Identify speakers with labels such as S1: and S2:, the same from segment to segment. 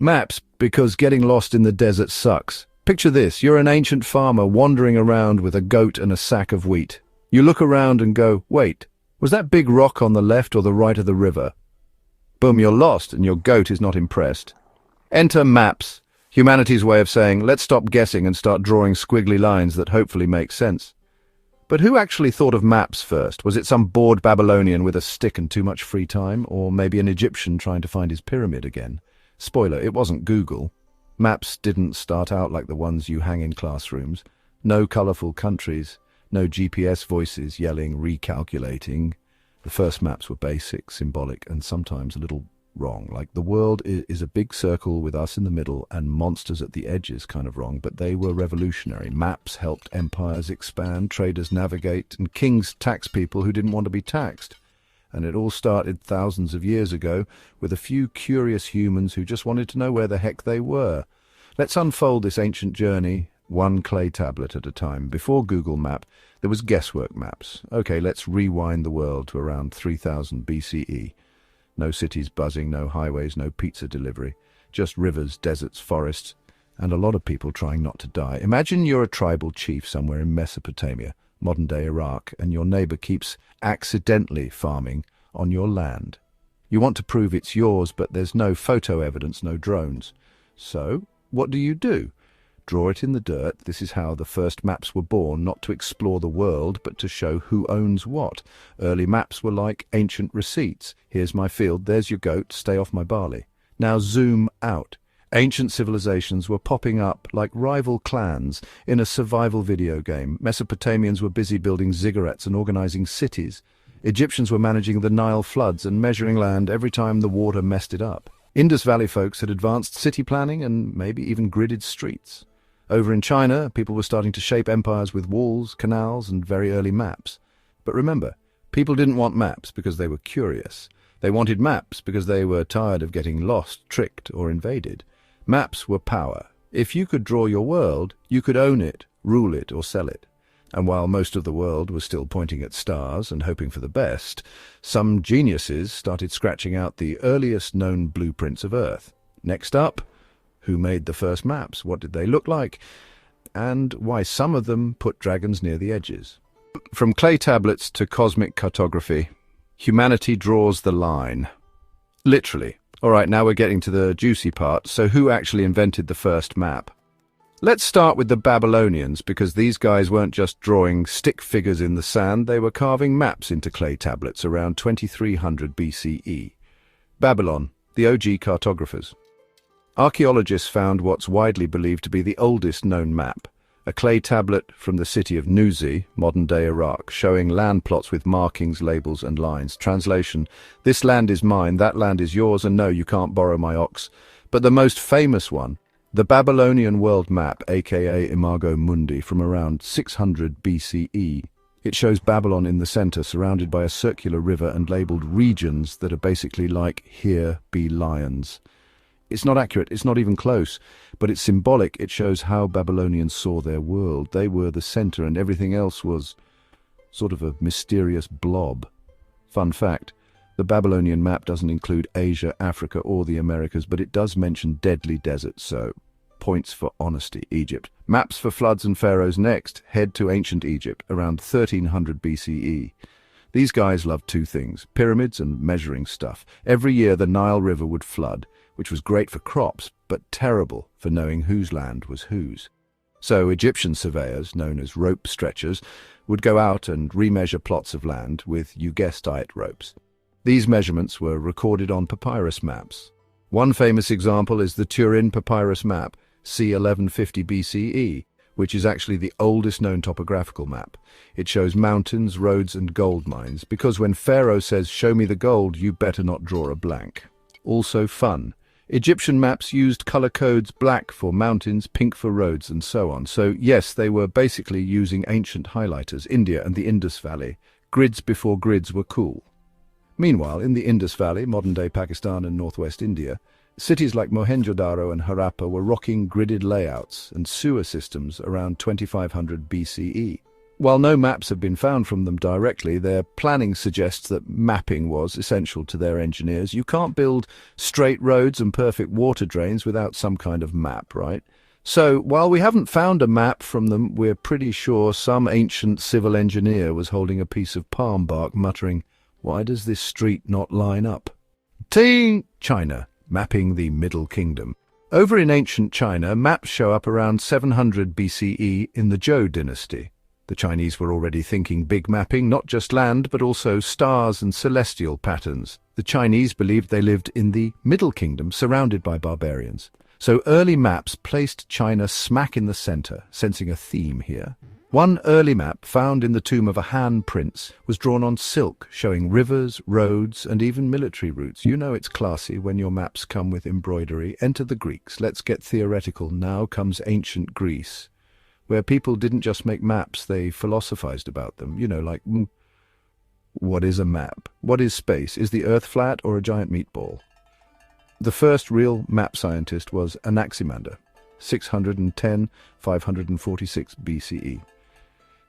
S1: Maps, because getting lost in the desert sucks. Picture this, you're an ancient farmer wandering around with a goat and a sack of wheat. You look around and go, wait, was that big rock on the left or the right of the river? Boom, you're lost and your goat is not impressed. Enter maps, humanity's way of saying, let's stop guessing and start drawing squiggly lines that hopefully make sense. But who actually thought of maps first? Was it some bored Babylonian with a stick and too much free time? Or maybe an Egyptian trying to find his pyramid again? Spoiler, it wasn't Google. Maps didn't start out like the ones you hang in classrooms. No colourful countries, no GPS voices yelling, recalculating. The first maps were basic, symbolic, and sometimes a little wrong. Like the world is a big circle with us in the middle and monsters at the edges kind of wrong, but they were revolutionary. Maps helped empires expand, traders navigate, and kings tax people who didn't want to be taxed. And it all started thousands of years ago with a few curious humans who just wanted to know where the heck they were. Let's unfold this ancient journey, one clay tablet at a time. Before Google Map, there was guesswork maps. Okay, let's rewind the world to around 3000 BCE. No cities buzzing, no highways, no pizza delivery. Just rivers, deserts, forests, and a lot of people trying not to die. Imagine you're a tribal chief somewhere in Mesopotamia, modern-day Iraq, and your neighbor keeps accidentally farming on your land. You want to prove it's yours, but there's no photo evidence, no drones. So, what do? Draw it in the dirt. This is how the first maps were born, not to explore the world, but to show who owns what. Early maps were like ancient receipts. Here's my field, there's your goat, stay off my barley. Now zoom out. Ancient civilizations were popping up like rival clans in a survival video game. Mesopotamians were busy building ziggurats and organizing cities. Egyptians were managing the Nile floods and measuring land every time the water messed it up. Indus Valley folks had advanced city planning and maybe even gridded streets. Over in China, people were starting to shape empires with walls, canals, and very early maps. But remember, people didn't want maps because they were curious. They wanted maps because they were tired of getting lost, tricked, or invaded. Maps were power. If you could draw your world, you could own it, rule it, or sell it. And while most of the world was still pointing at stars and hoping for the best, some geniuses started scratching out the earliest known blueprints of Earth. Next up, who made the first maps? What did they look like? And why some of them put dragons near the edges. From clay tablets to cosmic cartography, humanity draws the line. Literally. All right, now we're getting to the juicy part. So who actually invented the first map? Let's start with the Babylonians, because these guys weren't just drawing stick figures in the sand, they were carving maps into clay tablets around 2300 BCE. Babylon, the OG cartographers. Archaeologists found what's widely believed to be the oldest known map, a clay tablet from the city of Nuzi, modern-day Iraq, showing land plots with markings, labels, and lines. Translation: this land is mine, that land is yours, and no, you can't borrow my ox. But the most famous one, the Babylonian world map, aka Imago Mundi, from around 600 BCE. It shows Babylon in the center, surrounded by a circular river and labeled regions that are basically like, here be lions. It's not accurate, it's not even close, but it's symbolic. It shows how Babylonians saw their world. They were the center and everything else was sort of a mysterious blob. Fun fact, the Babylonian map doesn't include Asia, Africa, or the Americas, but it does mention deadly deserts, so points for honesty. Egypt. Maps for floods and pharaohs next. Head to ancient Egypt, around 1300 BCE. These guys loved two things, pyramids and measuring stuff. Every year the Nile River would flood, which was great for crops, but terrible for knowing whose land was whose. So Egyptian surveyors, known as rope stretchers, would go out and remeasure plots of land with, you guessed it, ropes. These measurements were recorded on papyrus maps. One famous example is the Turin papyrus map, c. 1150 BCE, which is actually the oldest known topographical map. It shows mountains, roads, and gold mines, because when Pharaoh says, "Show me the gold," you better not draw a blank. Also fun. Egyptian maps used color codes, black for mountains, pink for roads, and so on. So yes, they were basically using ancient highlighters, India and the Indus Valley. Grids before grids were cool. Meanwhile, in the Indus Valley, modern-day Pakistan and northwest India, cities like Mohenjo-Daro and Harappa were rocking gridded layouts and sewer systems around 2500 BCE. While no maps have been found from them directly, their planning suggests that mapping was essential to their engineers. You can't build straight roads and perfect water drains without some kind of map, right? So, while we haven't found a map from them, we're pretty sure some ancient civil engineer was holding a piece of palm bark muttering, "Why does this street not line up?" Ting! China, mapping the Middle Kingdom. Over in ancient China, maps show up around 700 BCE in the Zhou dynasty. The Chinese were already thinking big mapping, not just land, but also stars and celestial patterns. The Chinese believed they lived in the Middle Kingdom, surrounded by barbarians. So early maps placed China smack in the center, sensing a theme here. One early map, found in the tomb of a Han prince, was drawn on silk, showing rivers, roads, and even military routes. You know it's classy when your maps come with embroidery. Enter the Greeks. Let's get theoretical. Now comes ancient Greece, where people didn't just make maps, they philosophized about them. You know, like, what is a map? What is space? Is the Earth flat or a giant meatball? The first real map scientist was Anaximander, 610–546 BCE.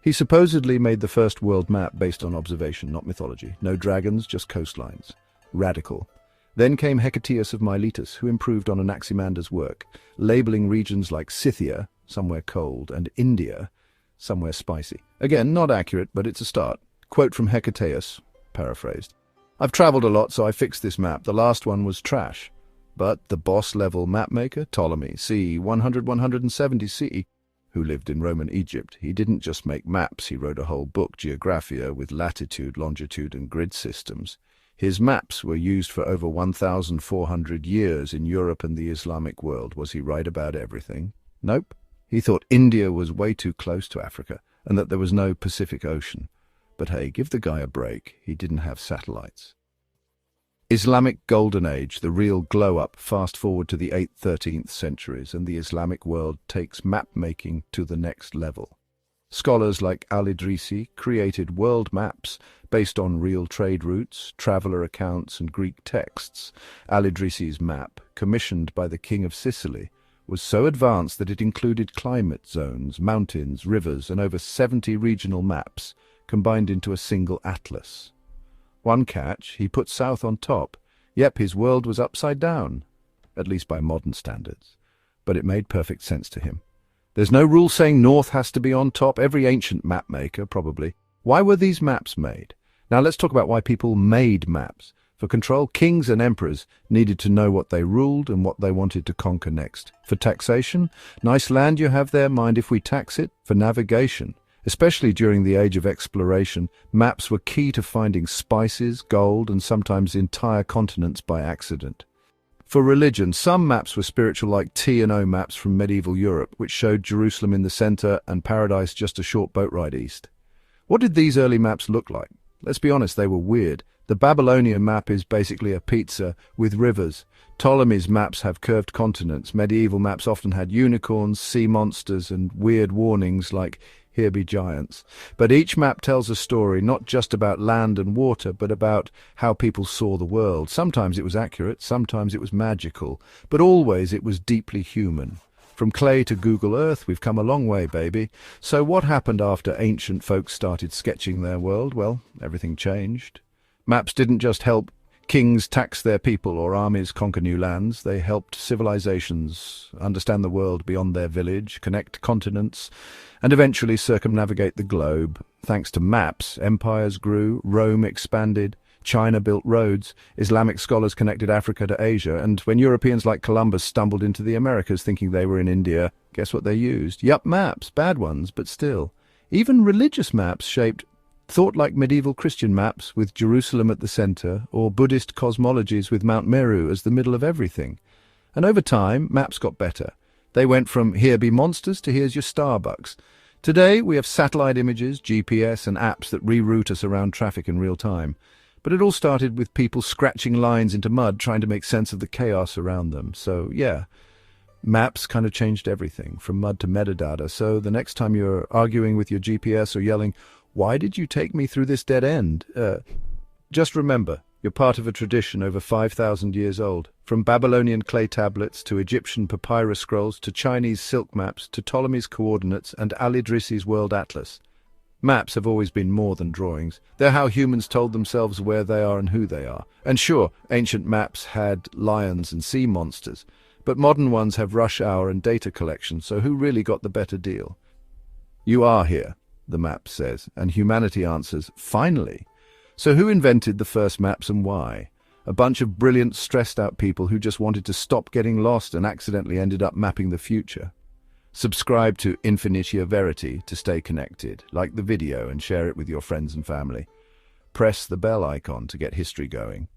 S1: He supposedly made the first world map based on observation, not mythology. No dragons, just coastlines. Radical. Then came Hecataeus of Miletus, who improved on Anaximander's work, labeling regions like Scythia, somewhere cold, and India, somewhere spicy. Again, not accurate, but it's a start. Quote from Hecataeus, paraphrased. "I've traveled a lot, so I fixed this map. The last one was trash. But the boss-level mapmaker, Ptolemy, c. 100–170 CE, who lived in Roman Egypt, he didn't just make maps, he wrote a whole book, Geographia, with latitude, longitude, and grid systems. His maps were used for over 1,400 years in Europe and the Islamic world. Was he right about everything? Nope. He thought India was way too close to Africa and that there was no Pacific Ocean. But hey, give the guy a break. He didn't have satellites. Islamic Golden Age, the real glow-up, fast forward to the 8th–13th centuries, and the Islamic world takes map-making to the next level. Scholars like Al-Idrisi created world maps based on real trade routes, traveller accounts, and Greek texts. Al-Idrisi's map, commissioned by the King of Sicily, was so advanced that it included climate zones, mountains, rivers, and over 70 regional maps, combined into a single atlas. One catch, he put south on top. Yep, his world was upside down, at least by modern standards. But it made perfect sense to him. There's no rule saying north has to be on top. Every ancient map maker, probably. Why were these maps made? Now let's talk about why people made maps. For control, kings and emperors needed to know what they ruled and what they wanted to conquer next. For taxation, nice land you have there, mind if we tax it? For navigation, especially during the age of exploration, maps were key to finding spices, gold, and sometimes entire continents by accident. For religion, some maps were spiritual, like T&O maps from medieval Europe, which showed Jerusalem in the center and paradise just a short boat ride east. What did these early maps look like? Let's be honest, they were weird. The Babylonian map is basically a pizza with rivers. Ptolemy's maps have curved continents. Medieval maps often had unicorns, sea monsters, and weird warnings like "Here be giants." But each map tells a story, not just about land and water, but about how people saw the world. Sometimes it was accurate, sometimes it was magical, but always it was deeply human. From clay to Google Earth, we've come a long way, baby. So what happened after ancient folks started sketching their world? Well, everything changed. Maps didn't just help kings tax their people or armies conquer new lands. They helped civilizations understand the world beyond their village, connect continents, and eventually circumnavigate the globe. Thanks to maps, empires grew, Rome expanded, China built roads, Islamic scholars connected Africa to Asia, and when Europeans like Columbus stumbled into the Americas thinking they were in India, guess what they used? Yup, maps, bad ones, but still. Even religious maps shaped thought like medieval Christian maps with Jerusalem at the center, or Buddhist cosmologies with Mount Meru as the middle of everything. And over time, maps got better. They went from "here be monsters" to "here's your Starbucks." Today, we have satellite images, GPS, and apps that reroute us around traffic in real time. But it all started with people scratching lines into mud trying to make sense of the chaos around them. So, yeah, maps kind of changed everything, from mud to metadata. So the next time you're arguing with your GPS or yelling, "Why did you take me through this dead end?" Just remember, you're part of a tradition over 5,000 years old. From Babylonian clay tablets to Egyptian papyrus scrolls to Chinese silk maps to Ptolemy's coordinates and Al-Idrisi's world atlas. Maps have always been more than drawings. They're how humans told themselves where they are and who they are. And sure, ancient maps had lions and sea monsters, but modern ones have rush hour and data collection, so who really got the better deal? You are here, the map says, and humanity answers, finally. So who invented the first maps and why? A bunch of brilliant, stressed-out people who just wanted to stop getting lost and accidentally ended up mapping the future. Subscribe to Infinitia Verity to stay connected. Like the video and share it with your friends and family. Press the bell icon to get history going.